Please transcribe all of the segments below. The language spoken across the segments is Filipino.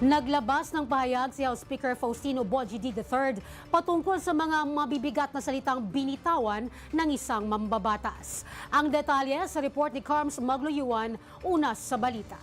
Naglabas ng pahayag si House Speaker Faustino Boji III patungkol sa mga mabibigat na salitang binitawan ng isang mambabatas. Ang detalye sa report ni Carms Magluyuan, una sa balita.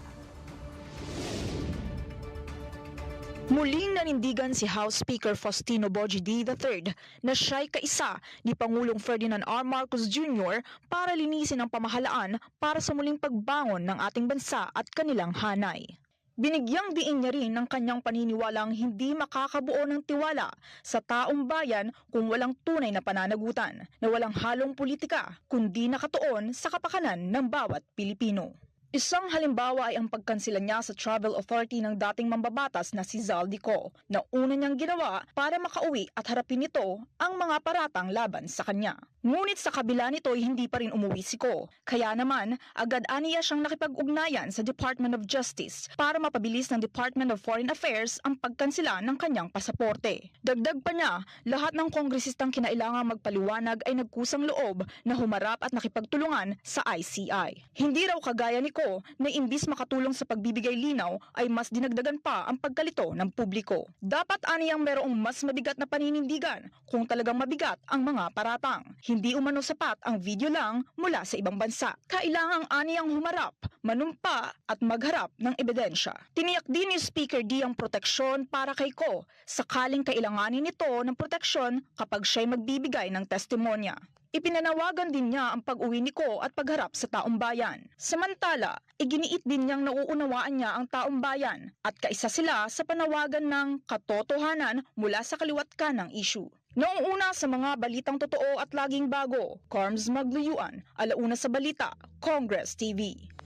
Muling nanindigan si House Speaker Faustino Boji III na siya'y kaisa ni Pangulong Ferdinand R. Marcos Jr. para linisin ang pamahalaan para sa muling pagbangon ng ating bansa at kanilang hanay. Binigyang diin niya rin ng kanyang paniniwalang hindi makakabuo ng tiwala sa taong bayan kung walang tunay na pananagutan, na walang halong politika, kundi nakatuon sa kapakanan ng bawat Pilipino. Isang halimbawa ay ang pagkansela niya sa Travel Authority ng dating mambabatas na si Zaldico, na una niyang ginawa para makauwi at harapin nito ang mga paratang laban sa kanya. Ngunit sa kabila nito ay hindi pa rin umuwi si Ko. Kaya naman, agad aniya siyang nakipag-ugnayan sa Department of Justice para mapabilis ng Department of Foreign Affairs ang pagkansela ng kanyang pasaporte. Dagdag pa niya, lahat ng kongresistang kinailangang magpaliwanag ay nagkusang loob na humarap at nakipagtulungan sa ICI. Hindi raw kagaya ni Ko na imbis makatulong sa pagbibigay linaw ay mas dinagdagan pa ang pagkalito ng publiko. Dapat aniyang merong mas mabigat na paninindigan kung talagang mabigat ang mga paratang. Hindi umano sapat ang video lang mula sa ibang bansa. Kailangang aniyang humarap, manumpa at magharap ng ebidensya. Tiniyak din ni Speaker D ang proteksyon para kay Ko sakaling kailanganin nito ng proteksyon kapag siya'y magbibigay ng testimonya. Ipinanawagan din niya ang pag-uwi ni Ko at pagharap sa taong bayan. Samantala, iginiit din niyang nauunawaan niya ang taong bayan at kaisa sila sa panawagan ng katotohanan mula sa kaliwat kanang issue. Nauuna sa mga balitang totoo at laging bago, Carms Magluyuan, alauna sa balita, Congress TV.